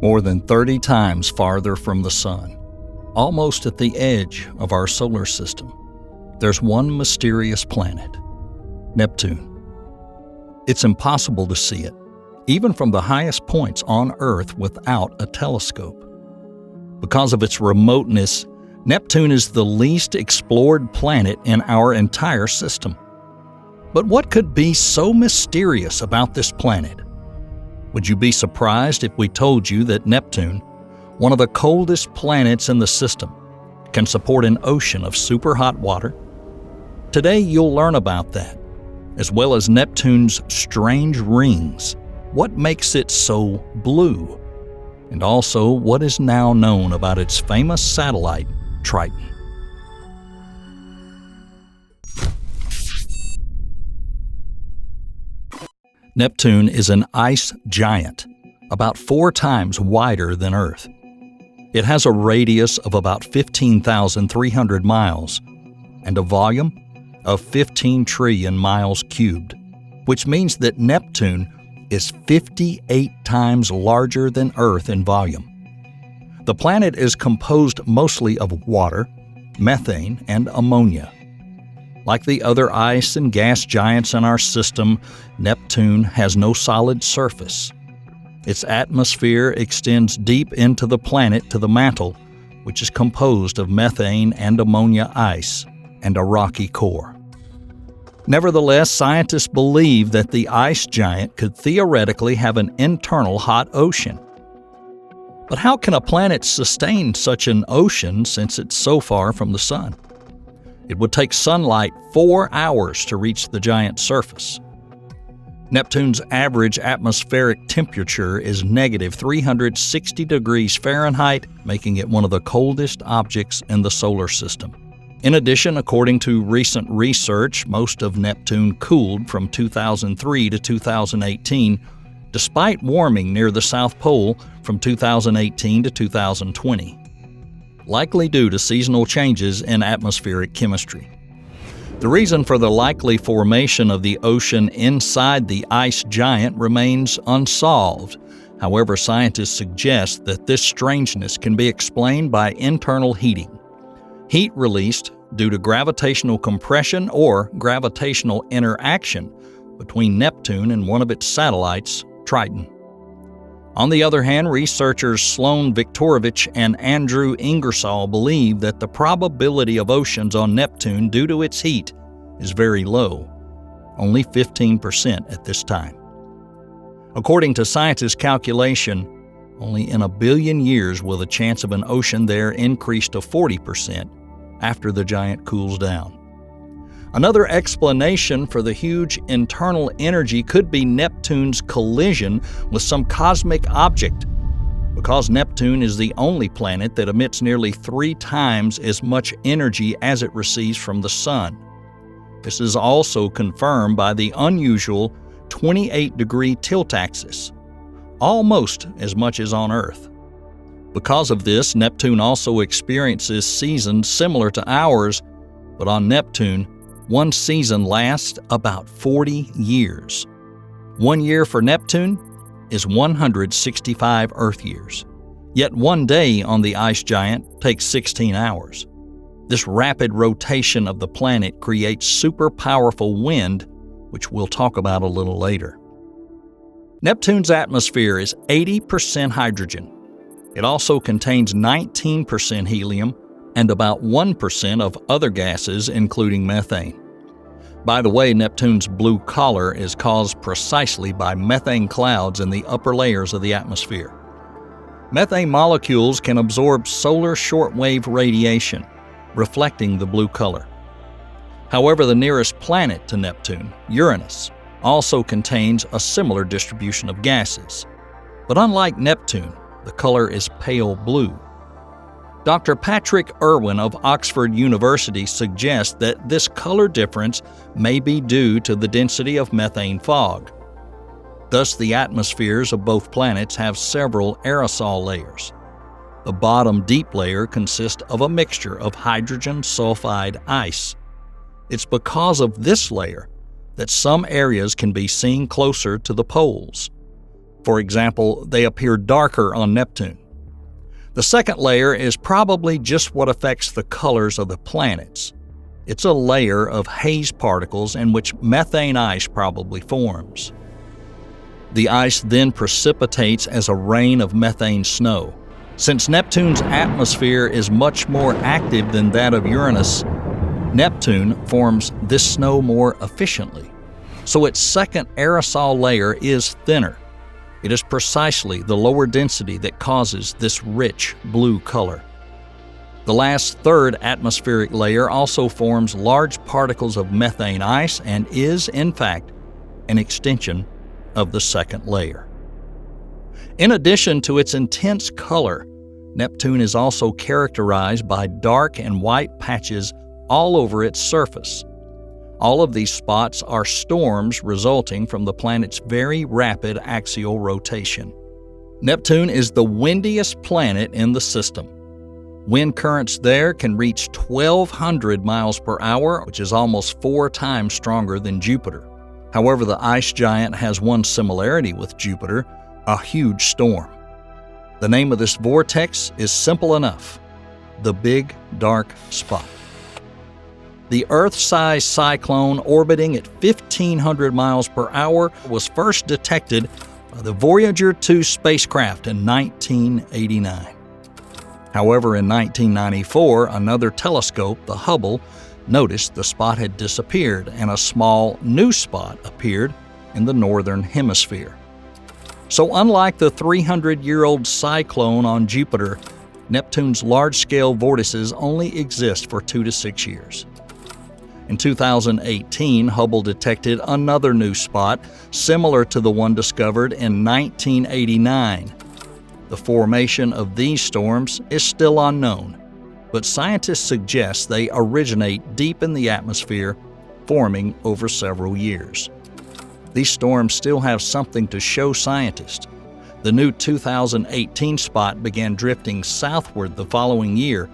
more than 30 times farther from the Sun, almost at the edge of our solar system. There's one mysterious planet, Neptune. It's impossible to see it, even from the highest points on Earth without a telescope. Because of its remoteness, Neptune is the least explored planet in our entire system. But what could be so mysterious about this planet? Would you be surprised if we told you that Neptune, one of the coldest planets in the system, can support an ocean of superhot water? Today you'll learn about that, as well as Neptune's strange rings, what makes it so blue, and also what is now known about its famous satellite, Triton. Neptune is an ice giant, about 4 times wider than Earth. It has a radius of about 15,300 miles and a volume of 15 trillion miles cubed, which means that Neptune is 58 times larger than Earth in volume. The planet is composed mostly of water, methane, and ammonia. Like the other ice and gas giants in our system, Neptune has no solid surface. Its atmosphere extends deep into the planet to the mantle, which is composed of methane and ammonia ice and a rocky core. Nevertheless, scientists believe that the ice giant could theoretically have an internal hot ocean. But how can a planet sustain such an ocean since it's so far from the Sun? It would take sunlight 4 hours to reach the giant's surface. Neptune's average atmospheric temperature is negative 360 degrees Fahrenheit, making it one of the coldest objects in the solar system. In addition, according to recent research, most of Neptune cooled from 2003 to 2018, despite warming near the South Pole from 2018 to 2020. Likely due to seasonal changes in atmospheric chemistry. The reason for the likely formation of the ocean inside the ice giant remains unsolved. However, scientists suggest that this strangeness can be explained by internal heating. Heat released due to gravitational compression or gravitational interaction between Neptune and one of its satellites, Triton. On the other hand, researchers Sloan Viktorovich and Andrew Ingersoll believe that the probability of oceans on Neptune due to its heat is very low, only 15% at this time. According to scientists' calculation, only in 1 billion years will the chance of an ocean there increase to 40% after the giant cools down. Another explanation for the huge internal energy could be Neptune's collision with some cosmic object, because Neptune is the only planet that emits nearly 3 times as much energy as it receives from the Sun. This is also confirmed by the unusual 28-degree tilt axis, almost as much as on Earth. Because of this, Neptune also experiences seasons similar to ours, but on Neptune, one season lasts about 40 years. 1 year for Neptune is 165 Earth years. Yet 1 day on the ice giant takes 16 hours. This rapid rotation of the planet creates super powerful wind, which we'll talk about a little later. Neptune's atmosphere is 80% hydrogen. It also contains 19% helium and about 1% of other gases, including methane. By the way, Neptune's blue color is caused precisely by methane clouds in the upper layers of the atmosphere. Methane molecules can absorb solar shortwave radiation, reflecting the blue color. However, the nearest planet to Neptune, Uranus, also contains a similar distribution of gases. But unlike Neptune, the color is pale blue. Dr. Patrick Irwin of Oxford University suggests that this color difference may be due to the density of methane fog. Thus, the atmospheres of both planets have several aerosol layers. The bottom deep layer consists of a mixture of hydrogen sulfide ice. It's because of this layer that some areas can be seen closer to the poles. For example, they appear darker on Neptune. The second layer is probably just what affects the colors of the planets. It's a layer of haze particles in which methane ice probably forms. The ice then precipitates as a rain of methane snow. Since Neptune's atmosphere is much more active than that of Uranus, Neptune forms this snow more efficiently. So its second aerosol layer is thinner. It is precisely the lower density that causes this rich blue color. The last third atmospheric layer also forms large particles of methane ice and is, in fact, an extension of the second layer. In addition to its intense color, Neptune is also characterized by dark and white patches all over its surface. All of these spots are storms resulting from the planet's very rapid axial rotation. Neptune is the windiest planet in the system. Wind currents there can reach 1,200 miles per hour, which is almost 4 times stronger than Jupiter. However, the ice giant has one similarity with Jupiter, a huge storm. The name of this vortex is simple enough: the Big Dark Spot. The Earth-sized cyclone orbiting at 1,500 miles per hour was first detected by the Voyager 2 spacecraft in 1989. However, in 1994, another telescope, the Hubble, noticed the spot had disappeared and a small new spot appeared in the northern hemisphere. So unlike the 300-year-old cyclone on Jupiter, Neptune's large-scale vortices only exist for 2 to 6 years. In 2018, Hubble detected another new spot, similar to the one discovered in 1989. The formation of these storms is still unknown, but scientists suggest they originate deep in the atmosphere, forming over several years. These storms still have something to show scientists. The new 2018 spot began drifting southward the following year,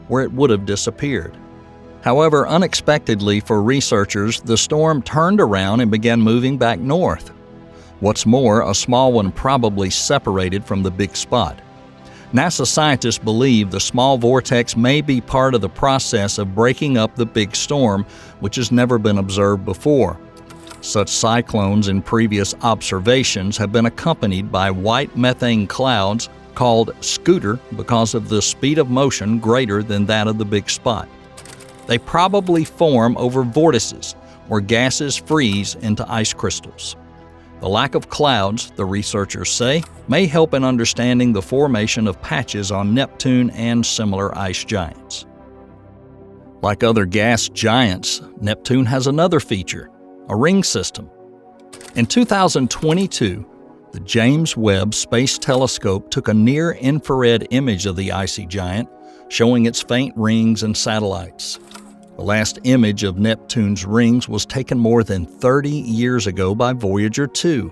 where it would have disappeared. However, unexpectedly for researchers, the storm turned around and began moving back north. What's more, a small one probably separated from the big spot. NASA scientists believe the small vortex may be part of the process of breaking up the big storm, which has never been observed before. Such cyclones in previous observations have been accompanied by white methane clouds called scooter because of the speed of motion greater than that of the big spot. They probably form over vortices, where gases freeze into ice crystals. The lack of clouds, the researchers say, may help in understanding the formation of patches on Neptune and similar ice giants. Like other gas giants, Neptune has another feature: a ring system. In 2022, the James Webb Space Telescope took a near-infrared image of the icy giant, showing its faint rings and satellites. The last image of Neptune's rings was taken more than 30 years ago by Voyager 2.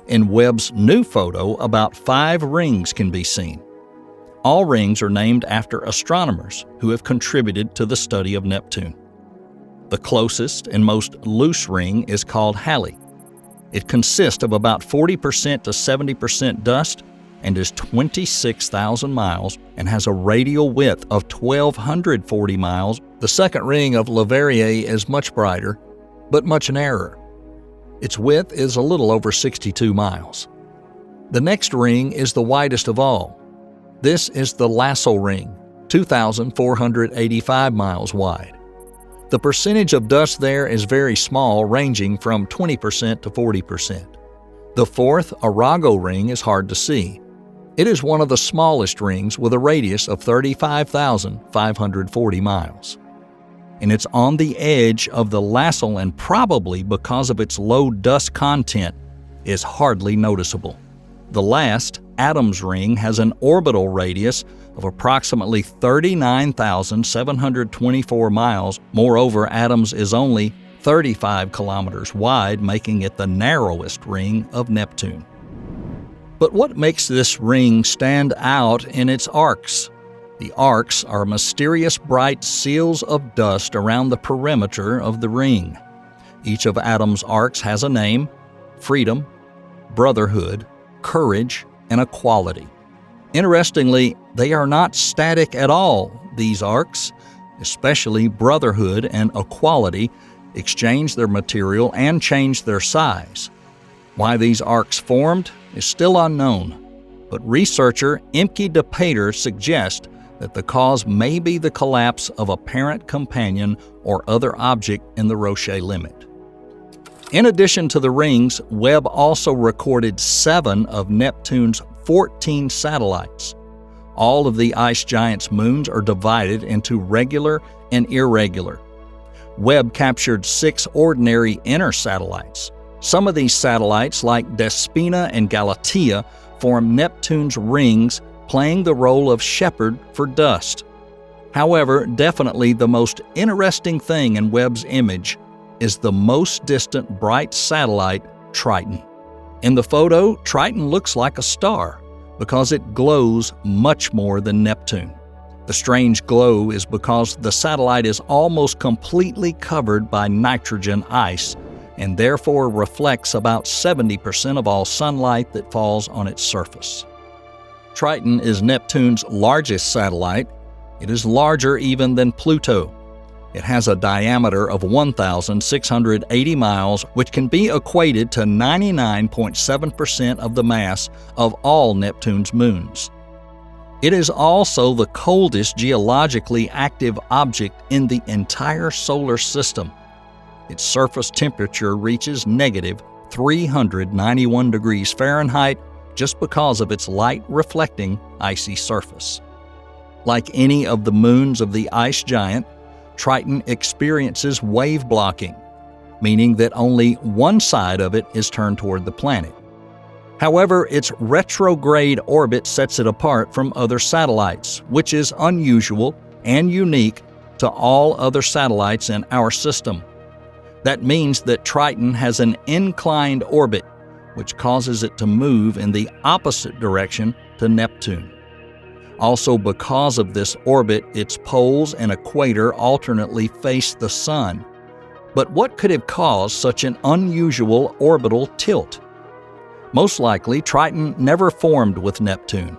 In Webb's new photo, about 5 rings can be seen. All rings are named after astronomers who have contributed to the study of Neptune. The closest and most loose ring is called Halley. It consists of about 40% to 70% dust and is 26,000 miles and has a radial width of 1,240 miles. The second ring of Leverrier is much brighter, but much narrower. Its width is a little over 62 miles. The next ring is the widest of all. This is the Lasso ring, 2,485 miles wide. The percentage of dust there is very small, ranging from 20% to 40%. The fourth, Arago ring, is hard to see. It is one of the smallest rings with a radius of 35,540 miles. And it's on the edge of the Lasso, and probably because of its low dust content, is hardly noticeable. The last, Adam's ring, has an orbital radius of approximately 39,724 miles. Moreover, Adam's is only 35 kilometers wide, making it the narrowest ring of Neptune. But what makes this ring stand out in its arcs? The arcs are mysterious bright seals of dust around the perimeter of the ring. Each of Adam's arcs has a name: freedom, brotherhood, courage, and equality. Interestingly, they are not static at all. These arcs, especially brotherhood and equality, exchange their material and change their size. Why these arcs formed is still unknown, but researcher Imke de Pater suggests that the cause may be the collapse of a parent companion or other object in the Roche limit. In addition to the rings, Webb also recorded 7 of Neptune's 14 satellites. All of the ice giant's moons are divided into regular and irregular. Webb captured 6 ordinary inner satellites. Some of these satellites, like Despina and Galatea, form Neptune's rings, playing the role of shepherd for dust. However, definitely the most interesting thing in Webb's image is the most distant bright satellite, Triton. In the photo, Triton looks like a star because it glows much more than Neptune. The strange glow is because the satellite is almost completely covered by nitrogen ice and therefore reflects about 70% of all sunlight that falls on its surface. Triton is Neptune's largest satellite. It is larger even than Pluto. It has a diameter of 1,680 miles, which can be equated to 99.7% of the mass of all Neptune's moons. It is also the coldest geologically active object in the entire solar system. Its surface temperature reaches negative 391 degrees Fahrenheit just because of its light-reflecting icy surface. Like any of the moons of the ice giant, Triton experiences wave blocking, meaning that only one side of it is turned toward the planet. However, its retrograde orbit sets it apart from other satellites, which is unusual and unique to all other satellites in our system. That means that Triton has an inclined orbit, which causes it to move in the opposite direction to Neptune. Also, because of this orbit, its poles and equator alternately face the Sun. But what could have caused such an unusual orbital tilt? Most likely, Triton never formed with Neptune.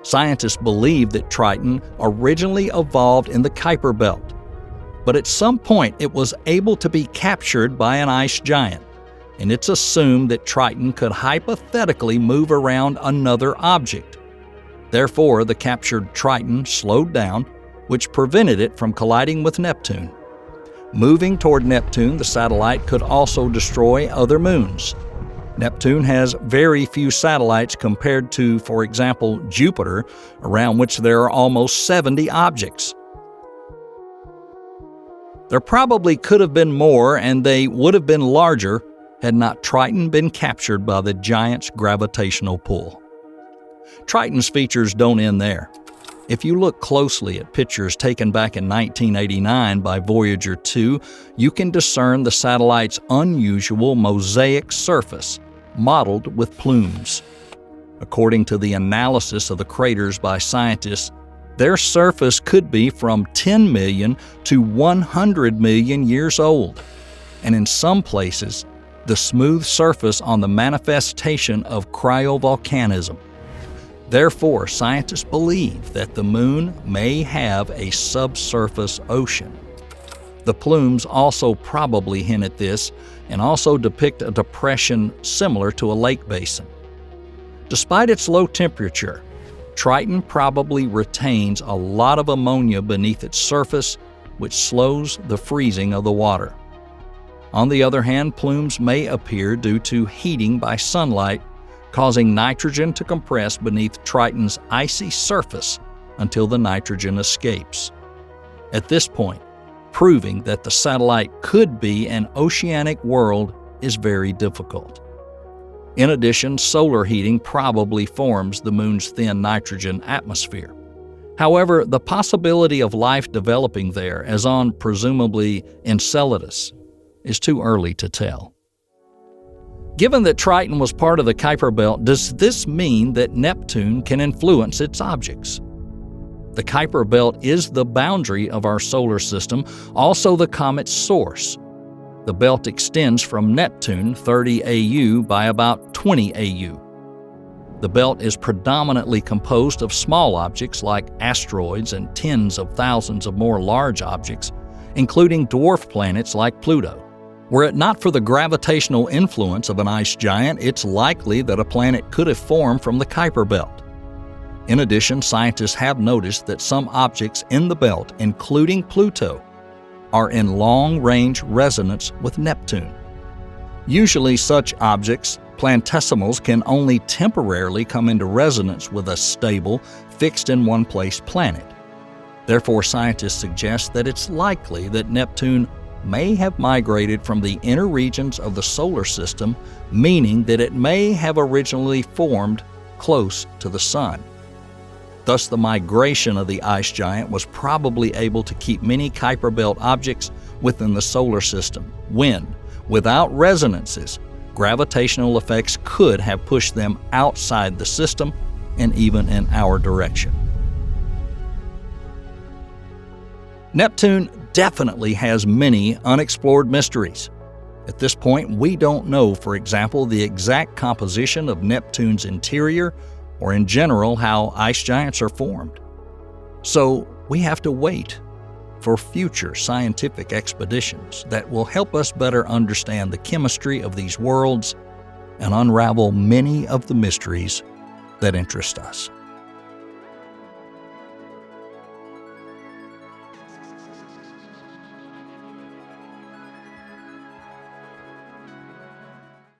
Scientists believe that Triton originally evolved in the Kuiper Belt, but at some point it was able to be captured by an ice giant, and it's assumed that Triton could hypothetically move around another object. Therefore, the captured Triton slowed down, which prevented it from colliding with Neptune. Moving toward Neptune, the satellite could also destroy other moons. Neptune has very few satellites compared to, for example, Jupiter, around which there are almost 70 objects. There probably could have been more, and they would have been larger had not Triton been captured by the giant's gravitational pull. Triton's features don't end there. If you look closely at pictures taken back in 1989 by Voyager 2, you can discern the satellite's unusual mosaic surface, modeled with plumes. According to the analysis of the craters by scientists, their surface could be from 10 million to 100 million years old, and in some places, the smooth surface on the manifestation of cryovolcanism. Therefore, scientists believe that the Moon may have a subsurface ocean. The plumes also probably hint at this and also depict a depression similar to a lake basin. Despite its low temperature, Triton probably retains a lot of ammonia beneath its surface, which slows the freezing of the water. On the other hand, plumes may appear due to heating by sunlight, causing nitrogen to compress beneath Triton's icy surface until the nitrogen escapes. At this point, proving that the satellite could be an oceanic world is very difficult. In addition, solar heating probably forms the Moon's thin nitrogen atmosphere. However, the possibility of life developing there, as on presumably Enceladus, is too early to tell. Given that Triton was part of the Kuiper Belt, does this mean that Neptune can influence its objects? The Kuiper Belt is the boundary of our solar system, also the comet's source. The belt extends from Neptune 30 AU by about 20 AU. The belt is predominantly composed of small objects like asteroids and tens of thousands of more large objects, including dwarf planets like Pluto. Were it not for the gravitational influence of an ice giant, it's likely that a planet could have formed from the Kuiper belt. In addition, scientists have noticed that some objects in the belt, including Pluto, are in long-range resonance with Neptune. Usually such objects, planetesimals, can only temporarily come into resonance with a stable, fixed-in-one-place planet. Therefore, scientists suggest that it's likely that Neptune may have migrated from the inner regions of the solar system, meaning that it may have originally formed close to the Sun. Thus, the migration of the ice giant was probably able to keep many Kuiper belt objects within the solar system, when, without resonances, gravitational effects could have pushed them outside the system and even in our direction. Neptune definitely has many unexplored mysteries. At this point, we don't know, for example, the exact composition of Neptune's interior or in general how ice giants are formed. So we have to wait for future scientific expeditions that will help us better understand the chemistry of these worlds and unravel many of the mysteries that interest us.